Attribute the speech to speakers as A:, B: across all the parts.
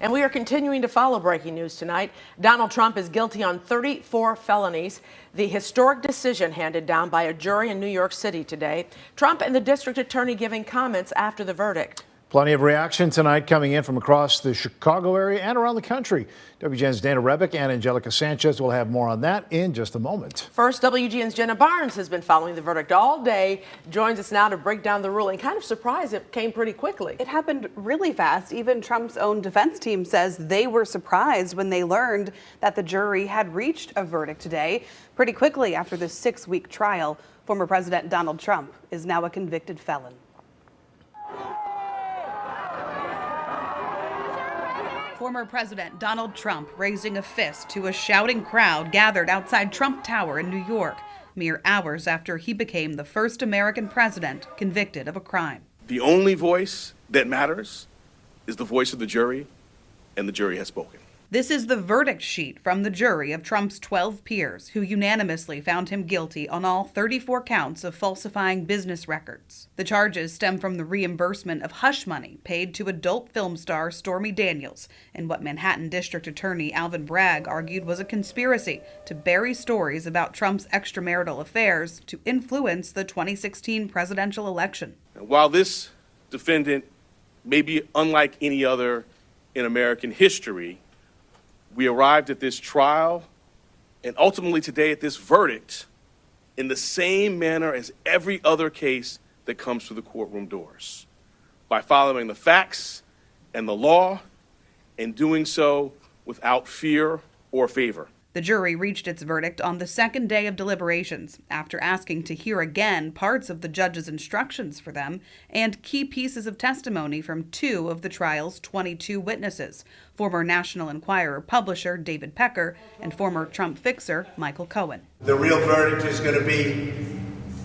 A: And we are continuing to follow breaking news tonight. Donald Trump is guilty on 34 felonies. The historic decision handed down by a jury in New York City today. Trump and the district attorney giving comments after the verdict.
B: Plenty of reaction tonight coming in from across the Chicago area and around the country. WGN's Dana Rebick and Angelica Sanchez will have more on that in just a moment.
A: First, WGN's Jenna Barnes has been following the verdict all day. Joins us now to break down the ruling. Kind of surprised it came pretty quickly.
C: It happened really fast. Even Trump's own defense team says they were surprised when they learned that the jury had reached a verdict today. Pretty quickly after this 6-week trial, former President Donald Trump is now a convicted felon. Former President Donald Trump raising a fist to a shouting crowd gathered outside Trump Tower in New York, mere hours after he became the first American president convicted of a crime.
D: The only voice that matters is the voice of the jury, and the jury has spoken.
C: This is the verdict sheet from the jury of Trump's 12 peers, who unanimously found him guilty on all 34 counts of falsifying business records. The charges stem from the reimbursement of hush money paid to adult film star Stormy Daniels in what Manhattan District Attorney Alvin Bragg argued was a conspiracy to bury stories about Trump's extramarital affairs to influence the 2016 presidential election.
D: While this defendant may be unlike any other in American history, we arrived at this trial and ultimately today at this verdict in the same manner as every other case that comes through the courtroom doors, by following the facts and the law and doing so without fear or favor.
C: The jury reached its verdict on the second day of deliberations after asking to hear again parts of the judge's instructions for them and key pieces of testimony from 2 of the trial's 22 witnesses, former National Enquirer publisher David Pecker and former Trump fixer Michael Cohen.
E: The real verdict is going to be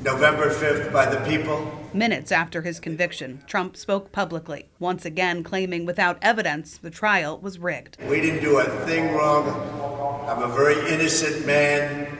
E: November 5th by the people.
C: Minutes after his conviction, Trump spoke publicly, once again claiming without evidence the trial was rigged.
E: We didn't do a thing wrong. I'm a very innocent man,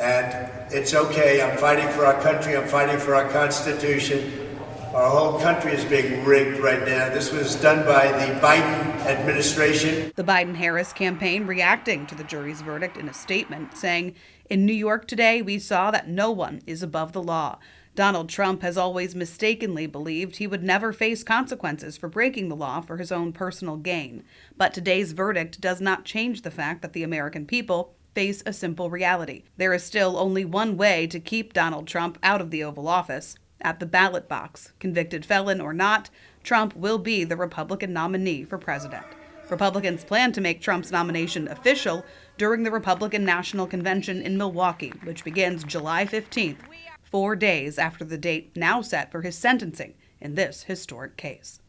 E: and it's okay. I'm fighting for our country. I'm fighting for our Constitution. Our whole country is being rigged right now. This was done by the Biden administration.
C: The Biden-Harris campaign reacting to the jury's verdict in a statement, saying, "In New York today, we saw that no one is above the law." Donald Trump has always mistakenly believed he would never face consequences for breaking the law for his own personal gain. But today's verdict does not change the fact that the American people face a simple reality. There is still only one way to keep Donald Trump out of the Oval Office: at the ballot box. Convicted felon or not, Trump will be the Republican nominee for president. Republicans plan to make Trump's nomination official during the Republican National Convention in Milwaukee, which begins July 15th. 4 days after the date now set for his sentencing in this historic case.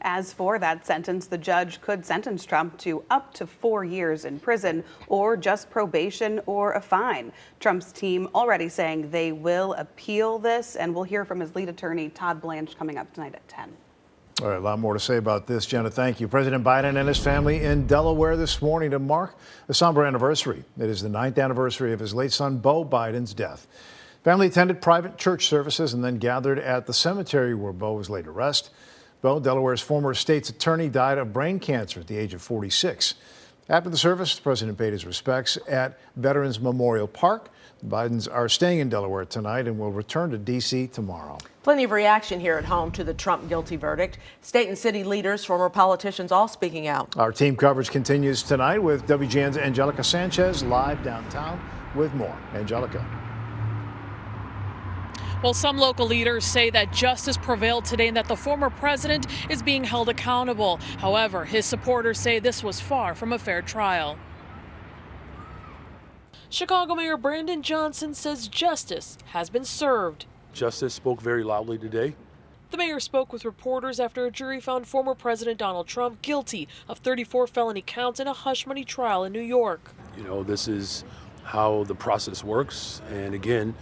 C: As for that sentence, the judge could sentence Trump to up to 4 years in prison or just probation or a fine. Trump's team already saying they will appeal this, and we'll hear from his lead attorney, Todd Blanche, coming up tonight at 10.
B: All right, a lot more to say about this, Jenna. Thank you. President Biden and his family in Delaware this morning to mark a somber anniversary. It is the 9th anniversary of his late son, Beau Biden's death. Family attended private church services and then gathered at the cemetery where Beau was laid to rest. Beau, Delaware's former state's attorney, died of brain cancer at the age of 46. After the service, the president paid his respects at Veterans Memorial Park. The Bidens are staying in Delaware tonight and will return to D.C. tomorrow.
A: Plenty of reaction here at home to the Trump guilty verdict. State and city leaders, former politicians, all speaking out.
B: Our team coverage continues tonight with WGN's Angelica Sanchez live downtown with more. Angelica.
F: Well, some local leaders say that justice prevailed today and that the former president is being held accountable. However, his supporters say this was far from a fair trial. Chicago Mayor Brandon Johnson says justice has been served.
G: Justice spoke very loudly today.
F: The mayor spoke with reporters after a jury found former President Donald Trump guilty of 34 felony counts in a hush money trial in New York.
G: You know, this is how the process works. And again,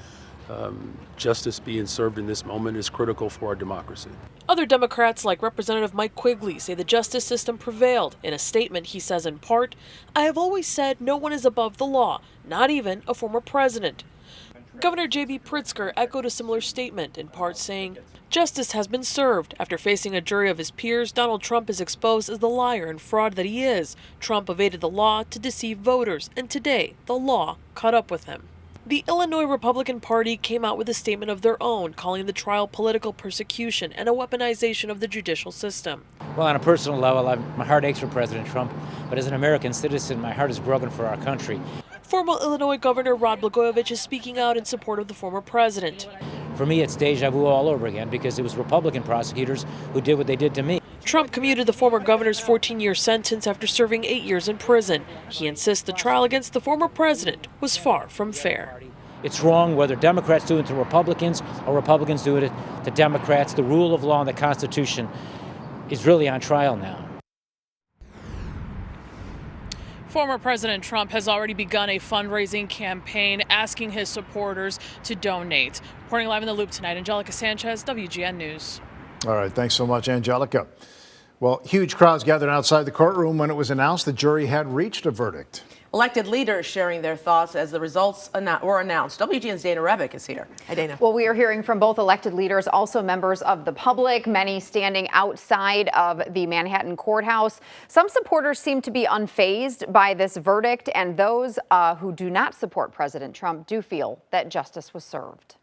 G: justice being served in this moment is critical for our democracy.
F: Other Democrats, like Representative Mike Quigley, say the justice system prevailed. In a statement, he says in part, "I have always said no one is above the law, not even a former president." Governor J.B. Pritzker echoed a similar statement, in part saying, "Justice has been served. After facing a jury of his peers, Donald Trump is exposed as the liar and fraud that he is. Trump evaded the law to deceive voters, and today, the law caught up with him." The Illinois Republican Party came out with a statement of their own, calling the trial political persecution and a weaponization of the judicial system.
H: Well, on a personal level, my heart aches for President Trump, but as an American citizen, my heart is broken for our country.
F: Former Illinois Governor Rod Blagojevich is speaking out in support of the former president.
H: For me, it's deja vu all over again because it was Republican prosecutors who did what they did to me.
F: Trump commuted the former governor's 14-year sentence after serving 8 years in prison. He insists the trial against the former president was far from fair.
H: It's wrong whether Democrats do it to Republicans or Republicans do it to Democrats. The rule of law and the Constitution is really on trial now.
F: Former President Trump has already begun a fundraising campaign asking his supporters to donate. Reporting live in the Loop tonight, Angelica Sanchez, WGN News.
B: All right, thanks so much, Angelica. Well, huge crowds gathered outside the courtroom when it was announced the jury had reached a verdict.
A: Elected leaders sharing their thoughts as the results were announced. WGN's Dana Rebick is here. Hi, Dana.
I: Well, we are hearing from both elected leaders, also members of the public, many standing outside of the Manhattan courthouse. Some supporters seem to be unfazed by this verdict, and those who do not support President Trump do feel that justice was served.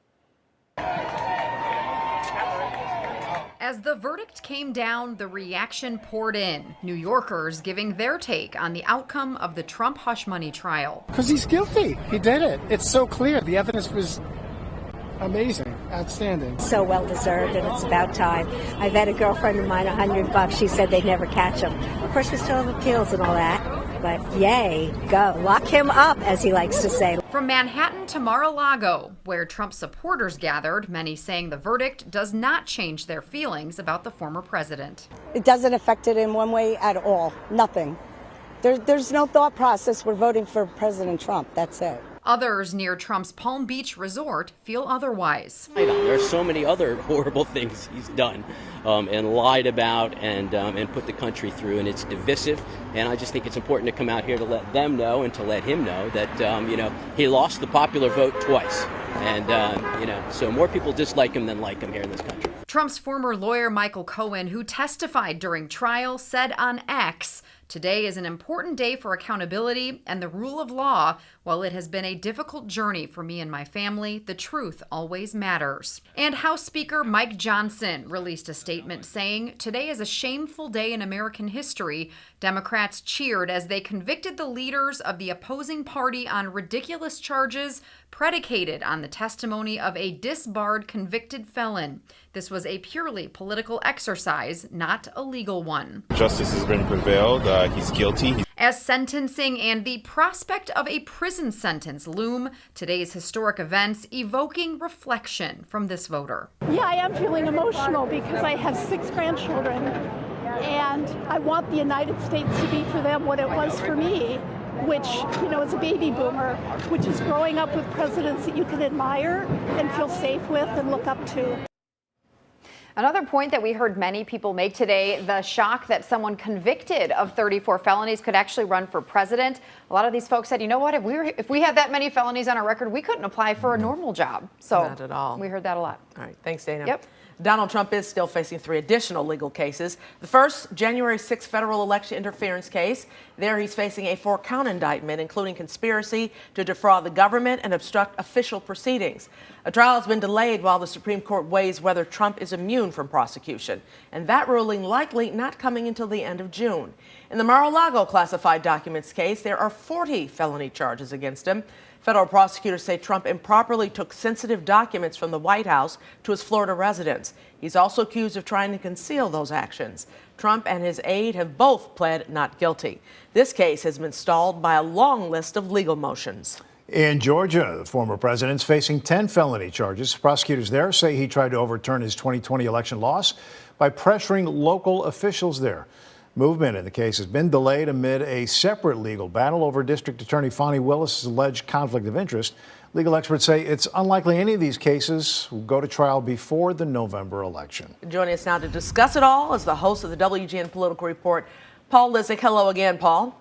I: As the verdict came down, the reaction poured in. New Yorkers giving their take on the outcome of the Trump hush money trial.
J: Because he's guilty. He did it. It's so clear. The evidence was amazing, outstanding.
K: So well deserved, and it's about time. I bet a girlfriend of mine $100. She said they'd never catch him. Of course, we still have appeals and all that. But yay, go. Lock him up, as he likes to say.
I: From Manhattan to Mar-a-Lago, where Trump supporters gathered, many saying the verdict does not change their feelings about the former president.
K: It doesn't affect it in one way at all. Nothing. There's no thought process. We're voting for President Trump. That's it.
I: Others near Trump's Palm Beach resort feel otherwise.
L: There's so many other horrible things he's done and lied about and put the country through, and it's divisive. And I just think it's important to come out here to let them know and to let him know that he lost the popular vote twice, and so more people dislike him than like him here in this country.
I: Trump's former lawyer Michael Cohen, who testified during trial, said on X, "Today is an important day for accountability and the rule of law. While it has been a difficult journey for me and my family, the truth always matters." And House Speaker Mike Johnson released a statement saying, "Today is a shameful day in American history." Democrats cheered as they convicted the leaders of the opposing party on ridiculous charges predicated on the testimony of a disbarred convicted felon. This was a purely political exercise, not a legal one.
M: Justice has been prevailed. He's guilty.
I: As sentencing and the prospect of a prison sentence loom, today's historic events evoking reflection from this voter.
N: Yeah, I am feeling emotional because I have 6 grandchildren, and I want the United States to be for them what it was for me, which, is a baby boomer, which is growing up with presidents that you can admire and feel safe with and look up to.
I: Another point that we heard many people make today, the shock that someone convicted of 34 felonies could actually run for president. A lot of these folks said, you know what, if we had that many felonies on our record, we couldn't apply for a normal job. So
A: not at all.
I: We heard that a lot.
A: All right, thanks, Dana.
I: Yep.
A: Donald Trump is still facing 3 additional legal cases. The first, January 6th federal election interference case. There he's facing a 4-count indictment, including conspiracy to defraud the government and obstruct official proceedings. A trial has been delayed while the Supreme Court weighs whether Trump is immune from prosecution, and that ruling likely not coming until the end of June. In the Mar-a-Lago classified documents case, there are 40 felony charges against him. Federal prosecutors say Trump improperly took sensitive documents from the White House to his Florida residence. He's also accused of trying to conceal those actions. Trump and his aide have both pled not guilty. This case has been stalled by a long list of legal motions.
B: In Georgia, the former president's facing 10 felony charges. Prosecutors there say he tried to overturn his 2020 election loss by pressuring local officials there. Movement in the case has been delayed amid a separate legal battle over District Attorney Fani Willis's alleged conflict of interest. Legal experts say it's unlikely any of these cases will go to trial before the November election.
A: Joining us now to discuss it all is the host of the WGN Political Report, Paul Lisek. Hello again, Paul.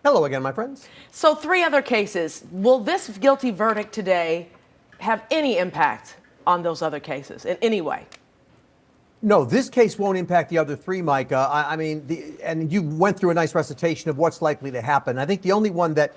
O: Hello again, my friends.
A: So 3 other cases. Will this guilty verdict today have any impact on those other cases in any way?
O: No, this case won't impact the other three, Micah. I mean, and you went through a nice recitation of what's likely to happen. I think the only one that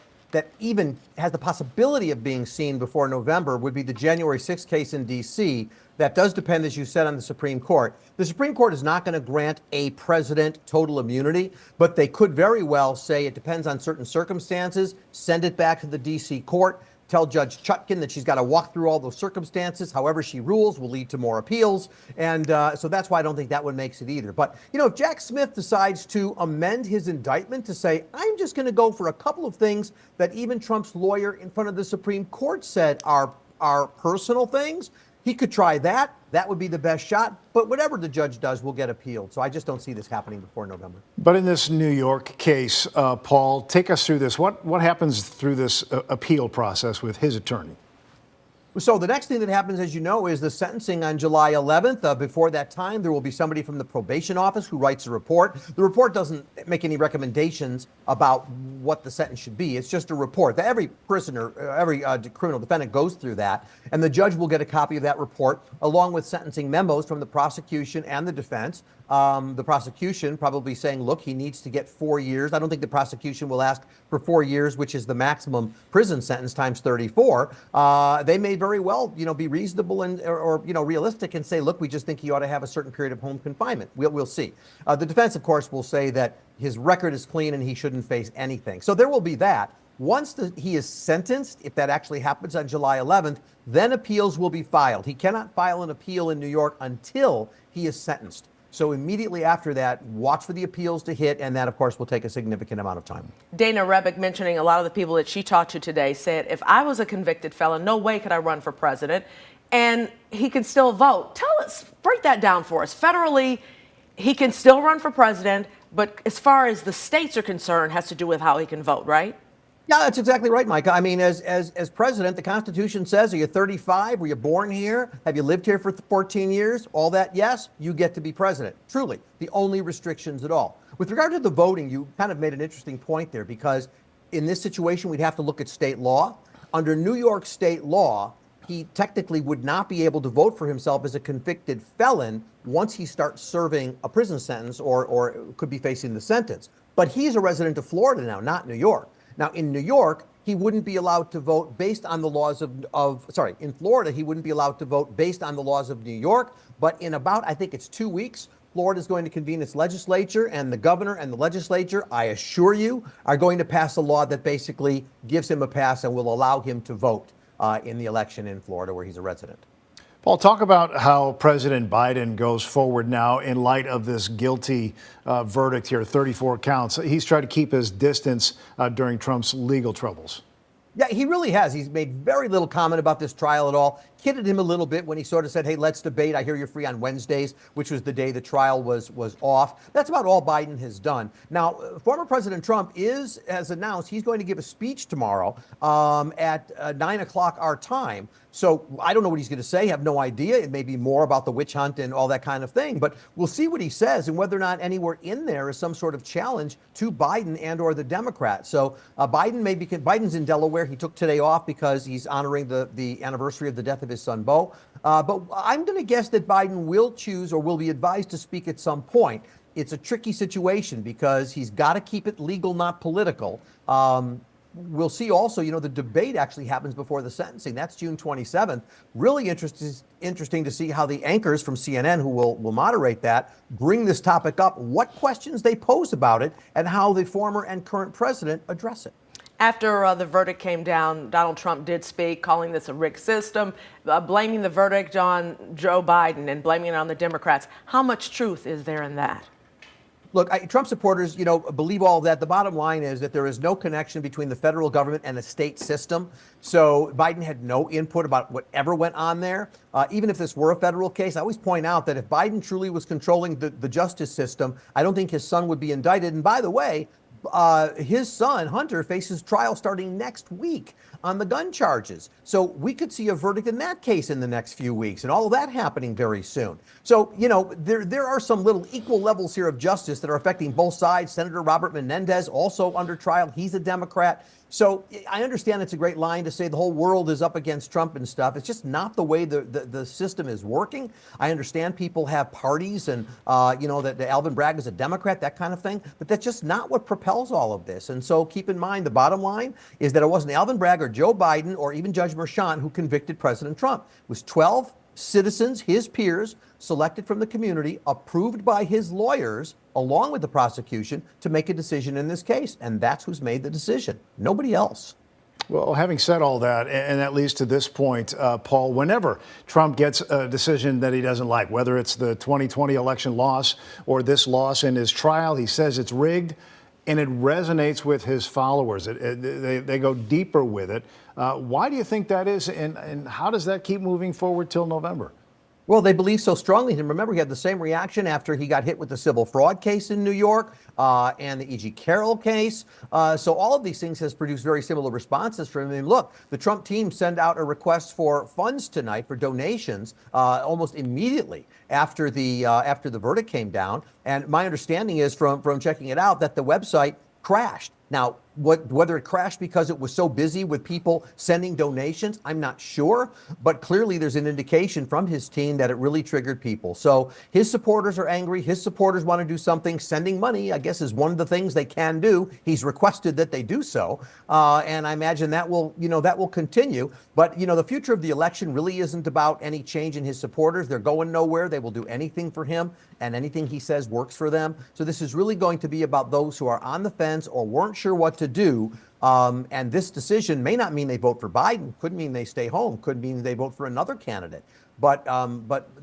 O: even has the possibility of being seen before November would be the January 6th case in D.C. That does depend, as you said, on the Supreme Court. The Supreme Court is not going to grant a president total immunity, but they could very well say it depends on certain circumstances, send it back to the D.C. court, tell Judge Chutkan that she's got to walk through all those circumstances. However she rules will lead to more appeals. And so that's why I don't think that one makes it either. But, you know, if Jack Smith decides to amend his indictment to say, I'm just going to go for a couple of things that even Trump's lawyer in front of the Supreme Court said are personal things, he could try that. That would be the best shot. But whatever the judge does will get appealed. So I just don't see this happening before November.
B: But in this New York case, Paul, take us through this. What happens through this appeal process with his attorney?
O: So the next thing that happens, as you know, is the sentencing on July 11th. Before that time, there will be somebody from the probation office who writes a report. The report doesn't make any recommendations about what the sentence should be. It's just a report. Every prisoner, every criminal defendant goes through that, and the judge will get a copy of that report along with sentencing memos from the prosecution and the defense. The prosecution probably saying, look, he needs to get 4 years. I don't think the prosecution will ask for 4 years, which is the maximum prison sentence times 34. They may very well, be reasonable or realistic and say, look, we just think he ought to have a certain period of home confinement. We'll see. The defense, of course, will say that his record is clean and he shouldn't face anything. So there will be that. Once he is sentenced, if that actually happens on July 11th, then appeals will be filed. He cannot file an appeal in New York until he is sentenced. So immediately after that, watch for the appeals to hit, and that, of course, will take a significant amount of time.
A: Dana Rebick, mentioning a lot of the people that she talked to today, said, if I was a convicted felon, no way could I run for president. And he can still vote. Break that down for us. Federally, he can still run for president, but as far as the states are concerned, has to do with how he can vote, right?
O: Yeah, that's exactly right, Micah. I mean, as president, the Constitution says, are you 35? Were you born here? Have you lived here for 14 years? All that, yes, you get to be president. Truly, the only restrictions at all. With regard to the voting, you kind of made an interesting point there, because in this situation, we'd have to look at state law. Under New York state law, he technically would not be able to vote for himself as a convicted felon once he starts serving a prison sentence or could be facing the sentence. But he's a resident of Florida now, not New York. Now, in New York, he wouldn't be allowed to vote based on the laws in Florida, he wouldn't be allowed to vote based on the laws of New York. But in about, I think it's 2 weeks, Florida is going to convene its legislature, and the governor and the legislature, I assure you, are going to pass a law that basically gives him a pass and will allow him to vote in the election in Florida where he's a resident.
B: Paul, talk about how President Biden goes forward now in light of this guilty verdict here, 34 counts. He's tried to keep his distance during Trump's legal troubles.
O: Yeah, he really has. He's made very little comment about this trial at all. Kidded him a little bit when he sort of said, hey, let's debate. I hear you're free on Wednesdays, which was the day the trial was off. That's about all Biden has done. Now, former President Trump has announced he's going to give a speech tomorrow at 9 o'clock our time. So I don't know what he's going to say. I have no idea. It may be more about the witch hunt and all that kind of thing. But we'll see what he says and whether or not anywhere in there is some sort of challenge to Biden and or the Democrats. So Biden's in Delaware. He took today off because he's honoring the anniversary of the death of his son, Beau. But I'm going to guess that Biden will choose or will be advised to speak at some point. It's a tricky situation because he's got to keep it legal, not political. We'll see also, the debate actually happens before the sentencing. That's June 27th. Really interesting to see how the anchors from CNN, who will moderate that, bring this topic up, what questions they pose about it, and how the former and current president address it.
A: After the verdict came down, Donald Trump did speak, calling this a rigged system, blaming the verdict on Joe Biden and blaming it on the Democrats. How much truth is there in that?
O: Look, Trump supporters, believe all of that. The bottom line is that there is no connection between the federal government and the state system. So Biden had no input about whatever went on there. Even if this were a federal case, I always point out that if Biden truly was controlling the justice system, I don't think his son would be indicted. And by the way, his son, Hunter, faces trial starting next week on the gun charges. So we could see a verdict in that case in the next few weeks, and all of that happening very soon. So, there are some little equal levels here of justice that are affecting both sides. Senator Robert Menendez, also under trial. He's a Democrat. So I understand it's a great line to say the whole world is up against Trump and stuff. It's just not the way the system is working. I understand people have parties and, that Alvin Bragg is a Democrat, that kind of thing. But that's just not what propels all of this. And so keep in mind, the bottom line is that it wasn't Alvin Bragg or Joe Biden or even Judge Merchan who convicted President Trump. It was 12 citizens, his peers, selected from the community, approved by his lawyers, along with the prosecution, to make a decision in this case. And that's who's made the decision. Nobody else.
B: Well, having said all that, and that leads to this point, Paul, whenever Trump gets a decision that he doesn't like, whether it's the 2020 election loss or this loss in his trial, he says it's rigged, and it resonates with his followers. They go deeper with it. Why do you think that is, and how does that keep moving forward till November?
O: Well, they believe so strongly in him. Remember, he had the same reaction after he got hit with the civil fraud case in New York and the E.G. Carroll case. So all of these things has produced very similar responses from him. I mean, look, the Trump team sent out a request for funds tonight for donations almost immediately after the verdict came down. And my understanding is from checking it out that the website crashed. Now, whether it crashed because it was so busy with people sending donations, I'm not sure. But clearly there's an indication from his team that it really triggered people. So his supporters are angry. His supporters want to do something. Sending money, I guess, is one of the things they can do. He's requested that they do so. And I imagine that will continue. But, the future of the election really isn't about any change in his supporters. They're going nowhere. They will do anything for him, and anything he says works for them. So this is really going to be about those who are on the fence or weren't sure what to do. And this decision may not mean they vote for Biden, could mean they stay home, could mean they vote for another candidate. But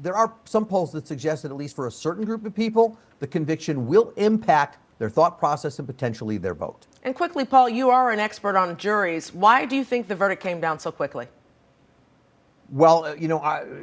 O: there are some polls that suggest that at least for a certain group of people, the conviction will impact their thought process and potentially their vote.
A: And quickly, Paul, you are an expert on juries. Why do you think the verdict came down so quickly?
O: Well,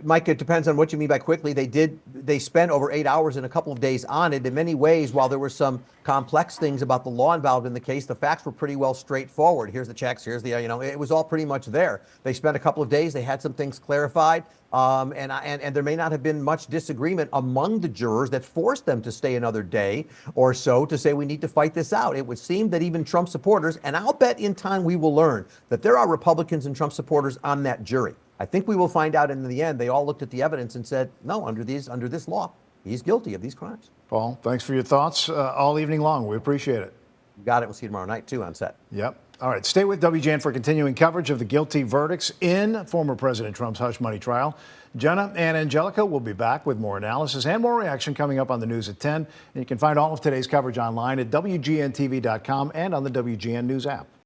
O: Mike, it depends on what you mean by quickly. They spent over 8 hours and a couple of days on it. In many ways, while there were some complex things about the law involved in the case, the facts were pretty well straightforward. Here's the checks, here's the, it was all pretty much there. They spent a couple of days, they had some things clarified, and there may not have been much disagreement among the jurors that forced them to stay another day or so to say we need to fight this out. It would seem that even Trump supporters, and I'll bet in time we will learn that there are Republicans and Trump supporters on that jury. I think we will find out in the end. They all looked at the evidence and said, no, under this law, he's guilty of these crimes.
B: Paul, thanks for your thoughts all evening long. We appreciate it.
O: You got it. We'll see you tomorrow night, too, on set.
B: Yep. All right. Stay with WGN for continuing coverage of the guilty verdicts in former President Trump's hush money trial. Jenna and Angelica will be back with more analysis and more reaction coming up on the news at 10. And you can find all of today's coverage online at WGNTV.com and on the WGN News app.